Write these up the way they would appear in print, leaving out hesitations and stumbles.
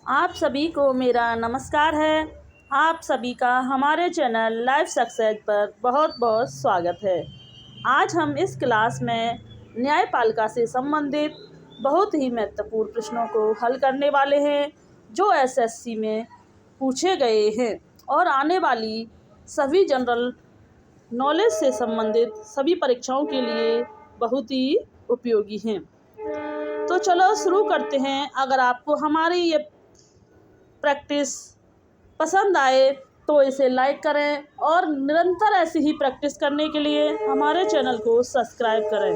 आप सभी को मेरा नमस्कार है। आप सभी का हमारे चैनल लाइफ सक्सेस पर बहुत बहुत स्वागत है। आज हम इस क्लास में न्यायपालिका से संबंधित बहुत ही महत्वपूर्ण प्रश्नों को हल करने वाले हैं जो एसएससी में पूछे गए हैं और आने वाली सभी जनरल नॉलेज से संबंधित सभी परीक्षाओं के लिए बहुत ही उपयोगी हैं। तो चलो शुरू करते हैं। अगर आपको हमारी ये प्रैक्टिस पसंद आए तो इसे लाइक करें और निरंतर ऐसी ही प्रैक्टिस करने के लिए हमारे चैनल को सब्सक्राइब करें।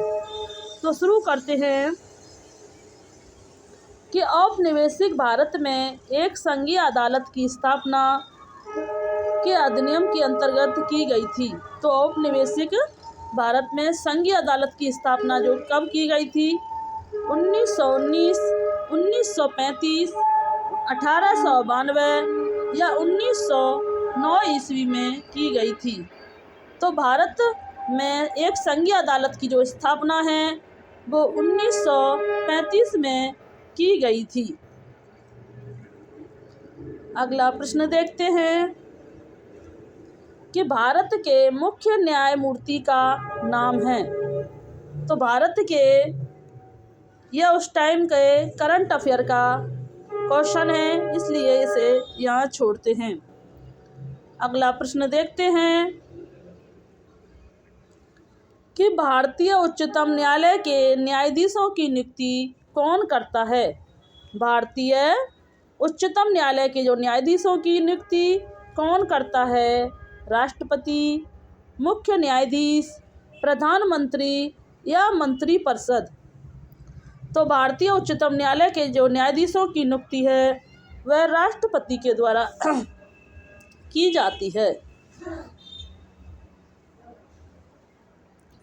तो शुरू करते हैं कि औपनिवेशिक भारत में एक संघीय अदालत की स्थापना के अधिनियम के अंतर्गत की गई थी। तो औपनिवेशिक भारत में संघीय अदालत की स्थापना जो कब की गई थी? 1919, 1935, 1892 या 1909 ईस्वी में की गई थी। तो भारत में एक संघीय अदालत की जो स्थापना है वो 1935 में की गई थी। अगला प्रश्न देखते हैं कि भारत के मुख्य न्यायमूर्ति का नाम है। तो भारत के यह उस टाइम के करंट अफेयर का क्वेश्चन है, इसलिए इसे यहाँ छोड़ते हैं। अगला प्रश्न देखते हैं कि भारतीय उच्चतम न्यायालय के न्यायाधीशों की नियुक्ति कौन करता है? भारतीय उच्चतम न्यायालय के जो न्यायाधीशों की नियुक्ति कौन करता है? राष्ट्रपति, मुख्य न्यायाधीश, प्रधानमंत्री या मंत्रिपरिषद? तो भारतीय उच्चतम न्यायालय के जो न्यायाधीशों की नियुक्ति है वह राष्ट्रपति के द्वारा की जाती है।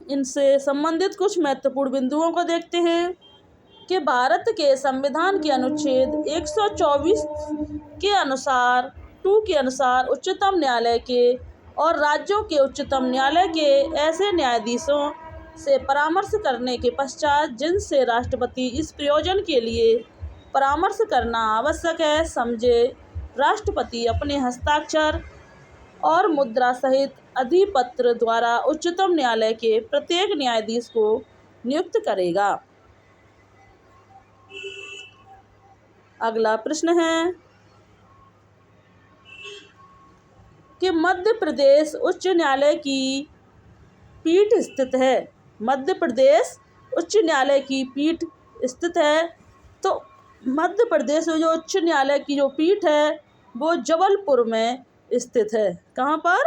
इनसे संबंधित कुछ महत्वपूर्ण बिंदुओं को देखते हैं कि भारत के संविधान के अनुच्छेद 124 के अनुसार 2 के अनुसार उच्चतम न्यायालय के और राज्यों के उच्चतम न्यायालय के ऐसे न्यायाधीशों से परामर्श करने के पश्चात जिनसे राष्ट्रपति इस प्रयोजन के लिए परामर्श करना आवश्यक है समझे, राष्ट्रपति अपने हस्ताक्षर और मुद्रा सहित अधिपत्र द्वारा उच्चतम न्यायालय के प्रत्येक न्यायाधीश को नियुक्त करेगा। अगला प्रश्न है कि मध्य प्रदेश उच्च न्यायालय की पीठ स्थित है। मध्य प्रदेश उच्च न्यायालय की पीठ स्थित है। तो मध्य प्रदेश में जो उच्च न्यायालय की जो पीठ है वो जबलपुर में स्थित है। कहाँ पर?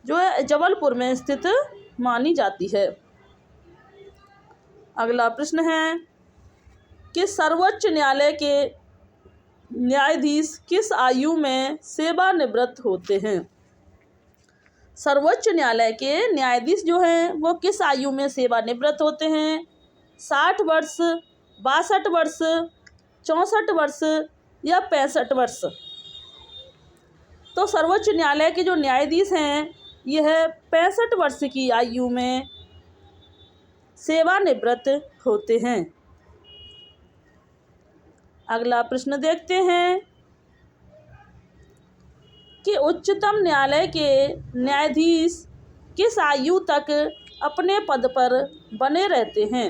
जो है जबलपुर में स्थित मानी जाती है। अगला प्रश्न है कि सर्वोच्च न्यायालय के न्यायाधीश किस आयु में सेवानिवृत्त होते हैं? सर्वोच्च न्यायालय के न्यायाधीश जो हैं वो किस आयु में सेवानिवृत्त होते हैं? 60 वर्ष, 62 वर्ष, 64 वर्ष या 65 वर्ष? तो सर्वोच्च न्यायालय के जो न्यायाधीश हैं यह 65 वर्ष की आयु में सेवानिवृत्त होते हैं। अगला प्रश्न देखते हैं कि उच्चतम न्यायालय के न्यायाधीश किस आयु तक अपने पद पर बने रहते हैं?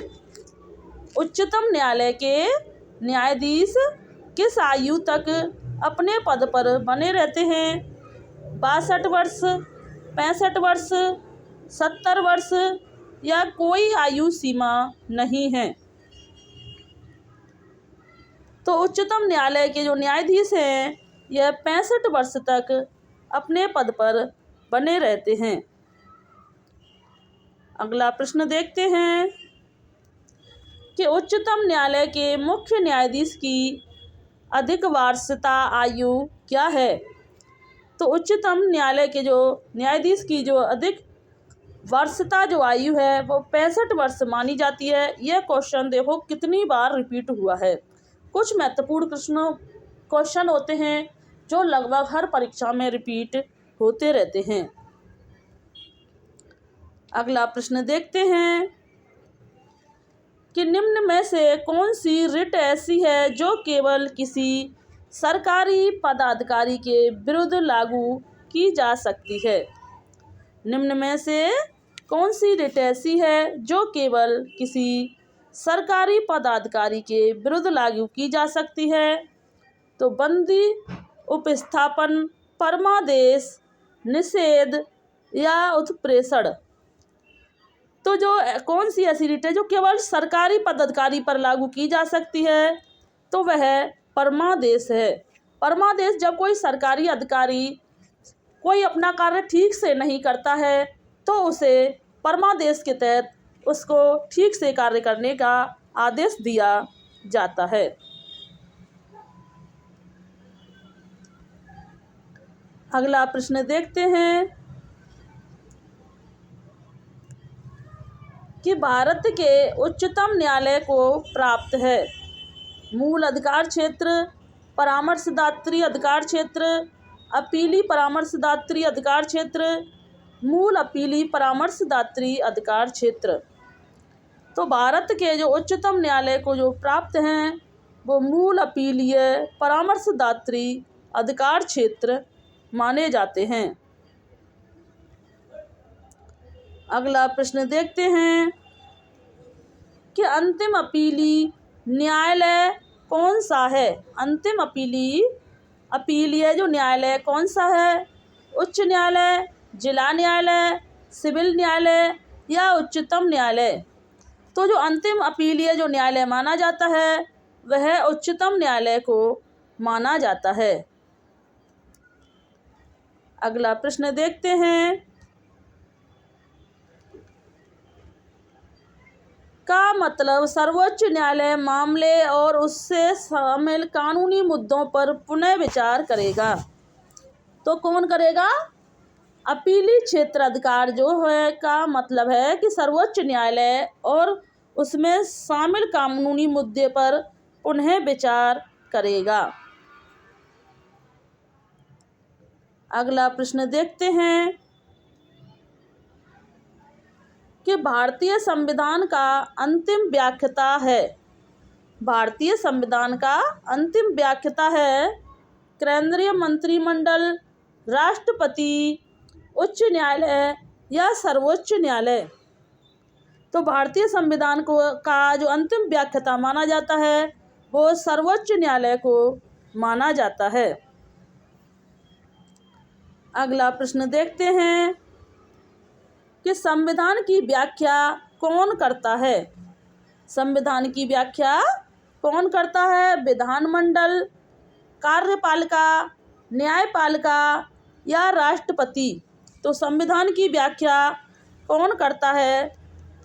उच्चतम न्यायालय के न्यायाधीश किस आयु तक अपने पद पर बने रहते हैं? 62 वर्ष, 65 वर्ष, 70 वर्ष या कोई आयु सीमा नहीं है। तो उच्चतम न्यायालय के जो न्यायाधीश हैं यह 65 वर्ष तक अपने पद पर बने रहते हैं। अगला प्रश्न देखते हैं कि उच्चतम न्यायालय के मुख्य न्यायाधीश की अधिक वार्षिकता आयु क्या है? तो उच्चतम न्यायालय के जो न्यायाधीश की जो अधिक वार्षिकता जो आयु है वो 65 वर्ष मानी जाती है। यह क्वेश्चन देखो कितनी बार रिपीट हुआ है। कुछ महत्वपूर्ण क्वेश्चन होते हैं जो लगभग हर परीक्षा में रिपीट होते रहते हैं। अगला प्रश्न देखते हैं कि निम्न में से कौन सी रिट ऐसी है जो केवल किसी सरकारी पदाधिकारी के विरुद्ध लागू की जा सकती है। निम्न में से कौन सी रिट ऐसी है जो केवल किसी सरकारी पदाधिकारी के विरुद्ध लागू की जा सकती है? तो बंदी, उपस्थापन, परमादेश, निषेध या उत्प्रेषण। तो जो कौन सी ऐसी रिट है जो केवल सरकारी पदाधिकारी पर लागू की जा सकती है? तो वह परमादेश है। परमादेश जब कोई सरकारी अधिकारी कोई अपना कार्य ठीक से नहीं करता है तो उसे परमादेश के तहत उसको ठीक से कार्य करने का आदेश दिया जाता है। अगला प्रश्न देखते हैं कि भारत के उच्चतम न्यायालय को प्राप्त है मूल अधिकार क्षेत्र, परामर्शदात्री अधिकार क्षेत्र, अपीली परामर्शदात्री अधिकार क्षेत्र, मूल अपीली परामर्शदात्री अधिकार क्षेत्र। तो भारत के जो उच्चतम न्यायालय को जो प्राप्त हैं वो मूल अपीलीय परामर्शदात्री अधिकार क्षेत्र माने जाते हैं। अगला प्रश्न देखते हैं कि अंतिम अपीली न्यायालय कौन सा है? अंतिम अपीलीय जो न्यायालय कौन सा है? उच्च न्यायालय, जिला न्यायालय, सिविल न्यायालय या उच्चतम न्यायालय? तो जो अंतिम अपीलीय जो न्यायालय माना जाता है वह उच्चतम न्यायालय को माना जाता है। अगला प्रश्न देखते हैं का मतलब सर्वोच्च न्यायालय मामले और उससे शामिल कानूनी मुद्दों पर पुनः विचार करेगा। तो कौन करेगा? अपीली क्षेत्राधिकार जो है का मतलब है कि सर्वोच्च न्यायालय और उसमें शामिल कानूनी मुद्दे पर पुनः विचार करेगा। अगला प्रश्न देखते हैं कि भारतीय संविधान का अंतिम व्याख्याता है। भारतीय संविधान का अंतिम व्याख्याता है केंद्रीय मंत्रिमंडल, राष्ट्रपति, उच्च न्यायालय या सर्वोच्च न्यायालय। तो भारतीय संविधान को का जो अंतिम व्याख्याता माना जाता है वो सर्वोच्च न्यायालय को माना जाता है। अगला प्रश्न देखते हैं कि संविधान की व्याख्या कौन करता है? संविधान की व्याख्या कौन करता है? विधानमंडल, कार्यपालिका, न्यायपालिका या राष्ट्रपति। तो संविधान की व्याख्या कौन करता है?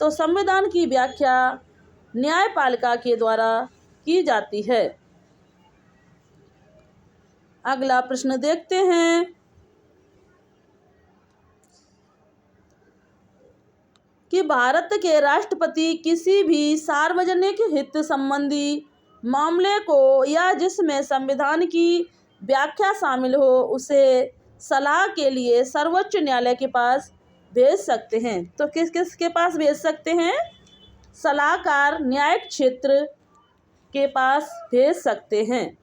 तो संविधान की व्याख्या न्यायपालिका के द्वारा की जाती है। अगला प्रश्न देखते हैं कि भारत के राष्ट्रपति किसी भी सार्वजनिक हित संबंधी मामले को या जिसमें संविधान की व्याख्या शामिल हो उसे सलाह के लिए सर्वोच्च न्यायालय के पास भेज सकते हैं। तो किस किस के पास भेज सकते हैं? सलाहकार न्यायिक क्षेत्र के पास भेज सकते हैं।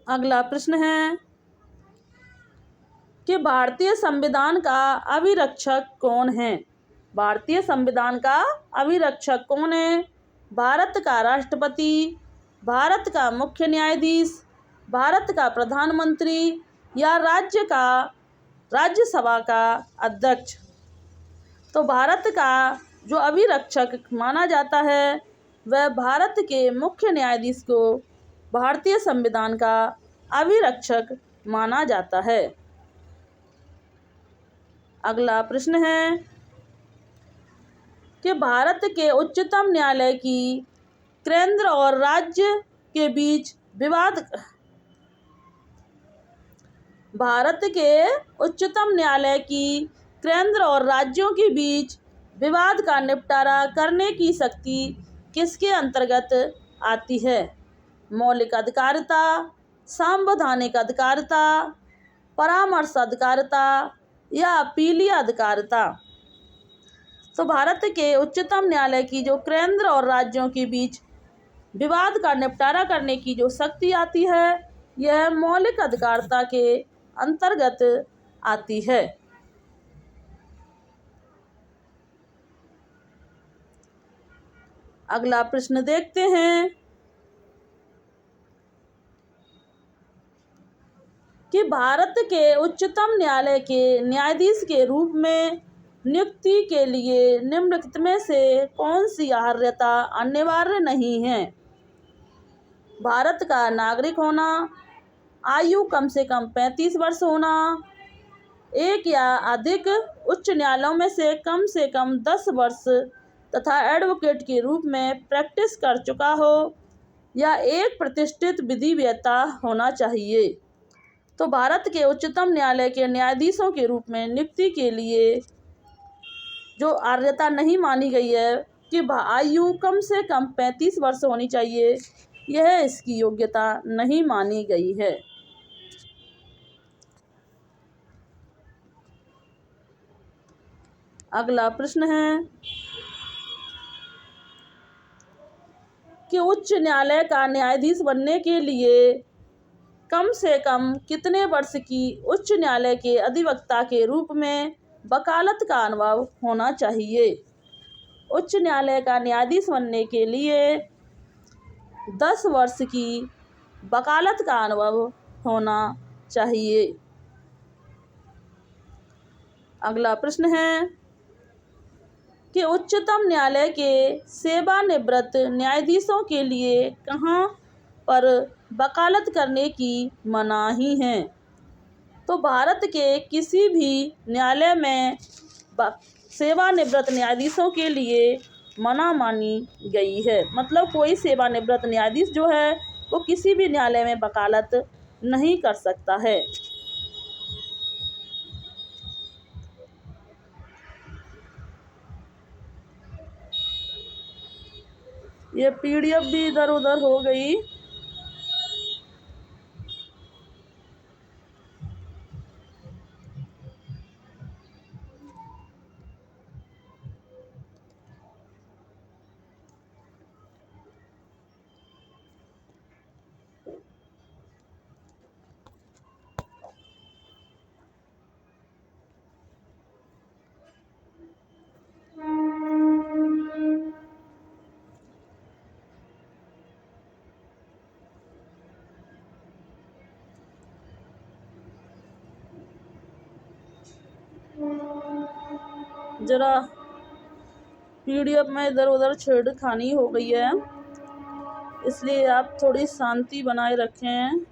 अगला प्रश्न है कि भारतीय संविधान का अभिरक्षक कौन है? भारतीय संविधान का अभिरक्षक कौन है? भारत का राष्ट्रपति, भारत का मुख्य न्यायाधीश, भारत का प्रधानमंत्री या राज्यसभा का अध्यक्ष। तो भारत का जो अभिरक्षक माना जाता है वह भारत के मुख्य न्यायाधीश को भारतीय संविधान का अभिरक्षक माना जाता है। अगला प्रश्न है कि भारत के उच्चतम न्यायालय की केंद्र और राज्य के बीच विवाद भारत के उच्चतम न्यायालय की केंद्र और राज्यों के बीच विवाद का निपटारा करने की शक्ति किसके अंतर्गत आती है? मौलिक अधिकारिता, संवैधानिक अधिकारिता, परामर्श अधिकारिता या अपीलीय अधिकारिता। तो भारत के उच्चतम न्यायालय की जो केंद्र और राज्यों के बीच विवाद का निपटारा करने की जो शक्ति आती है, यह मौलिक अधिकारिता के अंतर्गत आती है। अगला प्रश्न देखते हैं कि भारत के उच्चतम न्यायालय के न्यायाधीश के रूप में नियुक्ति के लिए निम्नलिखित में से कौन सी अर्हता अनिवार्य नहीं है? भारत का नागरिक होना, आयु कम से कम 35 वर्ष होना, एक या अधिक उच्च न्यायालयों में से कम 10 वर्ष तथा एडवोकेट के रूप में प्रैक्टिस कर चुका हो, या एक प्रतिष्ठित विधि वेत्ता होना चाहिए। तो भारत के उच्चतम न्यायालय के न्यायाधीशों के रूप में नियुक्ति के लिए जो अर्हता नहीं मानी गई है कि आयु कम से कम 35 वर्ष होनी चाहिए, यह इसकी योग्यता नहीं मानी गई है। अगला प्रश्न है कि उच्च न्यायालय का न्यायाधीश बनने के लिए कम से कम कितने वर्ष की उच्च न्यायालय के अधिवक्ता के रूप में वकालत का अनुभव होना चाहिए? उच्च न्यायालय का न्यायाधीश बनने के लिए 10 वर्ष की वकालत का अनुभव होना चाहिए। अगला प्रश्न है कि उच्चतम न्यायालय के सेवानिवृत्त न्यायाधीशों के लिए कहाँ पर वकालत करने की मनाही है? तो भारत के किसी भी न्यायालय में सेवानिवृत्त न्यायाधीशों के लिए मना मानी गई है। मतलब कोई सेवानिवृत्त न्यायाधीश जो है वो किसी भी न्यायालय में वकालत नहीं कर सकता है। ये पीडीएफ भी इधर उधर हो गई। जरा पीडीएफ में इधर उधर छेड़खानी हो गई है, इसलिए आप थोड़ी शांति बनाए रखें।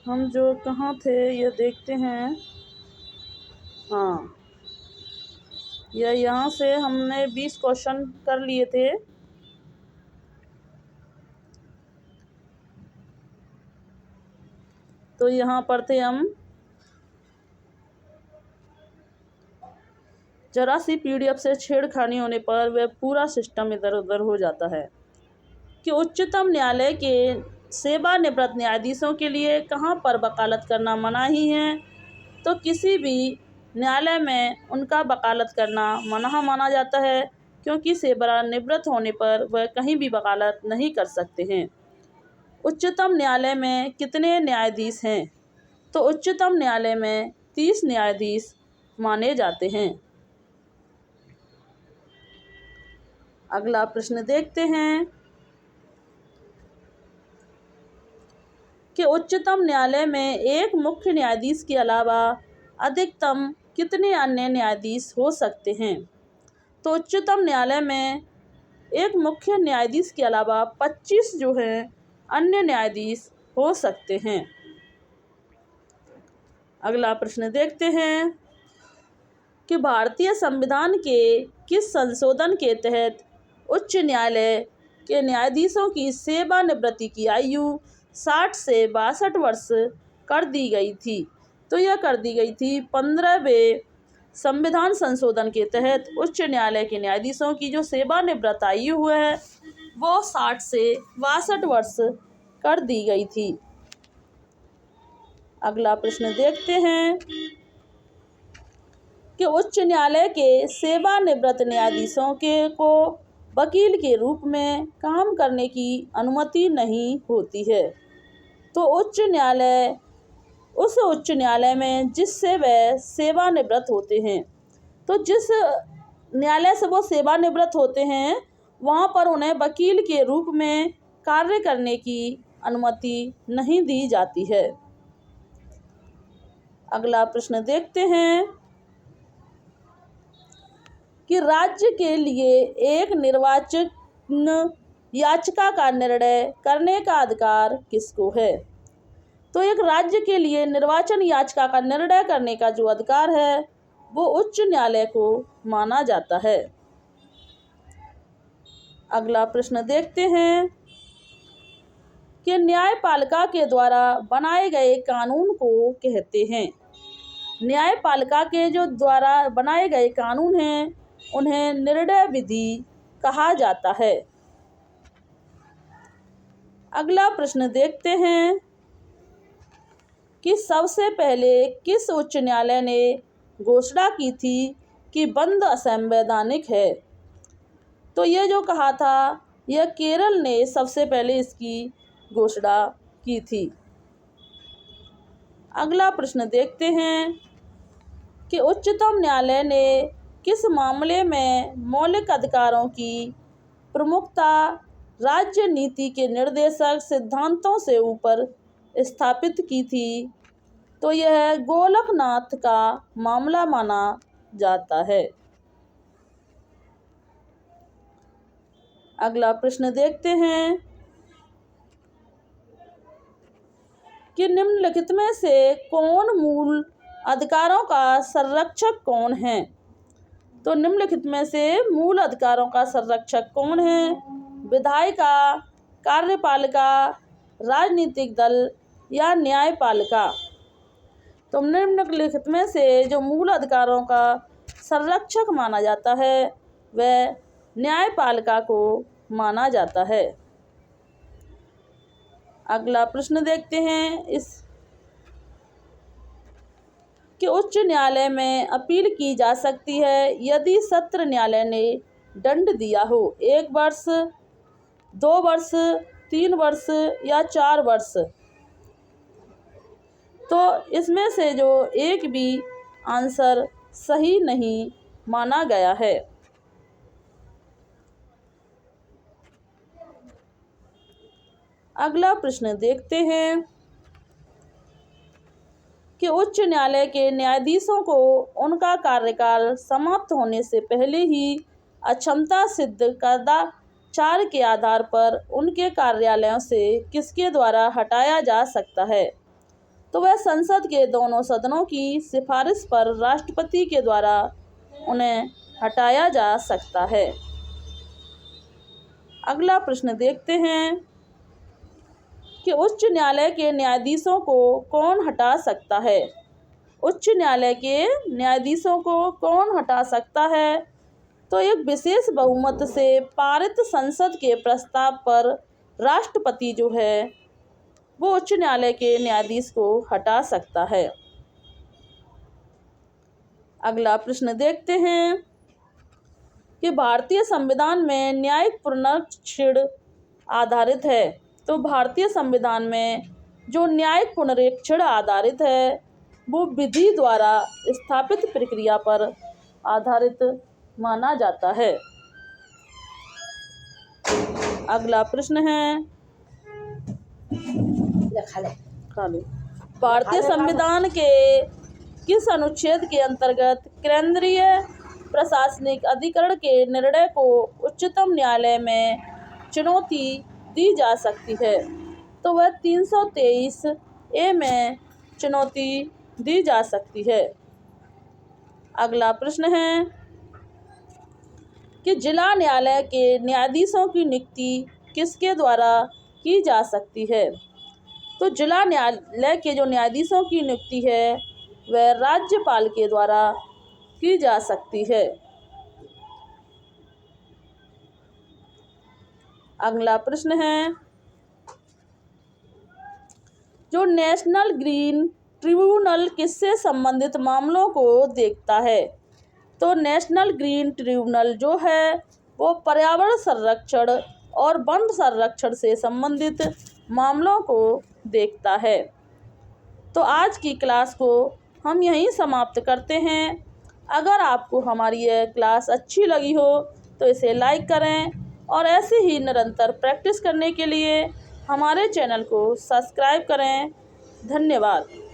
हम जो कहाँ थे ये देखते हैं। हाँ, यह यहाँ से हमने 20 क्वेश्चन कर लिए थे। तो यहाँ पर थे हम, जरा सी पीडीएफ से छेड़खानी होने पर वह पूरा सिस्टम इधर उधर हो जाता है। कि उच्चतम न्यायालय के सेवानिवृत्त न्यायाधीशों के लिए कहाँ पर वकालत करना मनाही है? तो किसी भी न्यायालय में उनका वकालत करना मना माना जाता है, क्योंकि सेवानिवृत्त होने पर वह कहीं भी वकालत नहीं कर सकते हैं। उच्चतम न्यायालय में कितने न्यायाधीश हैं? तो उच्चतम न्यायालय में 30 न्यायाधीश माने जाते हैं। अगला प्रश्न देखते हैं कि उच्चतम न्यायालय में एक मुख्य न्यायाधीश के अलावा अधिकतम कितने अन्य न्यायाधीश हो सकते हैं? तो उच्चतम न्यायालय में एक मुख्य न्यायाधीश के अलावा 25 जो हैं अन्य न्यायाधीश हो सकते हैं। अगला प्रश्न देखते हैं कि भारतीय संविधान के किस संशोधन के तहत उच्च न्यायालय के न्यायाधीशों की सेवानिवृत्ति की आयु 60 से 62 वर्ष कर दी गई थी? तो यह कर दी गई थी 15वें संविधान संशोधन के तहत उच्च न्यायालय के न्यायाधीशों की जो सेवानिवृत्त आयु है वो 60 से 62 वर्ष कर दी गई थी। अगला प्रश्न देखते हैं कि उच्च न्यायालय के सेवानिवृत्त न्यायाधीशों को वकील के रूप में काम करने की अनुमति नहीं होती है। तो उच्च न्यायालय उस उच्च न्यायालय में जिससे वह सेवानिवृत्त होते हैं, तो जिस न्यायालय से वो सेवानिवृत्त होते हैं वहाँ पर उन्हें वकील के रूप में कार्य करने की अनुमति नहीं दी जाती है। अगला प्रश्न देखते हैं कि राज्य के लिए एक निर्वाचन याचिका का निर्णय करने का अधिकार किसको है? तो एक राज्य के लिए निर्वाचन याचिका का निर्णय करने का जो अधिकार है वो उच्च न्यायालय को माना जाता है। अगला प्रश्न देखते हैं कि न्यायपालिका के द्वारा बनाए गए कानून को कहते हैं। न्यायपालिका के जो द्वारा बनाए गए कानून हैं उन्हें निर्णय विधि कहा जाता है। अगला प्रश्न देखते हैं कि सबसे पहले किस उच्च न्यायालय ने घोषणा की थी कि बंद असंवैधानिक है? तो ये जो कहा था यह केरल ने सबसे पहले इसकी घोषणा की थी। अगला प्रश्न देखते हैं कि उच्चतम न्यायालय ने किस मामले में मौलिक अधिकारों की प्रमुखता राज्य नीति के निर्देशक सिद्धांतों से ऊपर स्थापित की थी? तो यह गोलकनाथ का मामला माना जाता है। अगला प्रश्न देखते हैं कि निम्नलिखित में से कौन मूल अधिकारों का संरक्षक कौन है? तो निम्नलिखित में से मूल अधिकारों का संरक्षक कौन है? विधायिका, कार्यपालिका, राजनीतिक दल या न्यायपालिका? तो निम्नलिखित में से जो मूल अधिकारों का संरक्षक माना जाता है वह न्यायपालिका को माना जाता है। अगला प्रश्न देखते हैं इस कि उच्च न्यायालय में अपील की जा सकती है यदि सत्र न्यायालय ने दंड दिया हो 1 वर्ष, 2 वर्ष, 3 वर्ष या 4 वर्ष। तो इसमें से जो एक भी आंसर सही नहीं माना गया है। अगला प्रश्न देखते हैं कि उच्च न्यायालय के न्यायाधीशों को उनका कार्यकाल समाप्त होने से पहले ही अक्षमता सिद्ध कदाचार के आधार पर उनके कार्यालयों से किसके द्वारा हटाया जा सकता है? तो वह संसद के दोनों सदनों की सिफारिश पर राष्ट्रपति के द्वारा उन्हें हटाया जा सकता है। अगला प्रश्न देखते हैं कि उच्च न्यायालय के न्यायाधीशों को कौन हटा सकता है? उच्च न्यायालय के न्यायाधीशों को कौन हटा सकता है? तो एक विशेष बहुमत से पारित संसद के प्रस्ताव पर राष्ट्रपति जो है वो उच्च न्यायालय के न्यायाधीश को हटा सकता है। अगला प्रश्न देखते हैं कि भारतीय संविधान में न्यायिक पुनरीक्षण आधारित है। तो भारतीय संविधान में जो न्यायिक पुनरीक्षण आधारित है वो विधि द्वारा स्थापित प्रक्रिया पर आधारित माना जाता है। अगला प्रश्न है भारतीय संविधान के किस अनुच्छेद के अंतर्गत केंद्रीय प्रशासनिक अधिकरण के निर्णय को उच्चतम न्यायालय में चुनौती दी जा सकती है? तो वह 323 ए में चुनौती दी जा सकती है। अगला प्रश्न है कि जिला न्यायालय के न्यायाधीशों की नियुक्ति किसके द्वारा की जा सकती है? तो जिला न्यायालय के जो न्यायाधीशों की नियुक्ति है वह राज्यपाल के द्वारा की जा सकती है। अगला प्रश्न है जो नेशनल ग्रीन ट्रिब्यूनल किससे संबंधित मामलों को देखता है? तो नेशनल ग्रीन ट्रिब्यूनल जो है वो पर्यावरण संरक्षण और वन संरक्षण से संबंधित मामलों को देखता है। तो आज की क्लास को हम यहीं समाप्त करते हैं। अगर आपको हमारी यह क्लास अच्छी लगी हो तो इसे लाइक करें और ऐसे ही निरंतर प्रैक्टिस करने के लिए हमारे चैनल को सब्सक्राइब करें। धन्यवाद।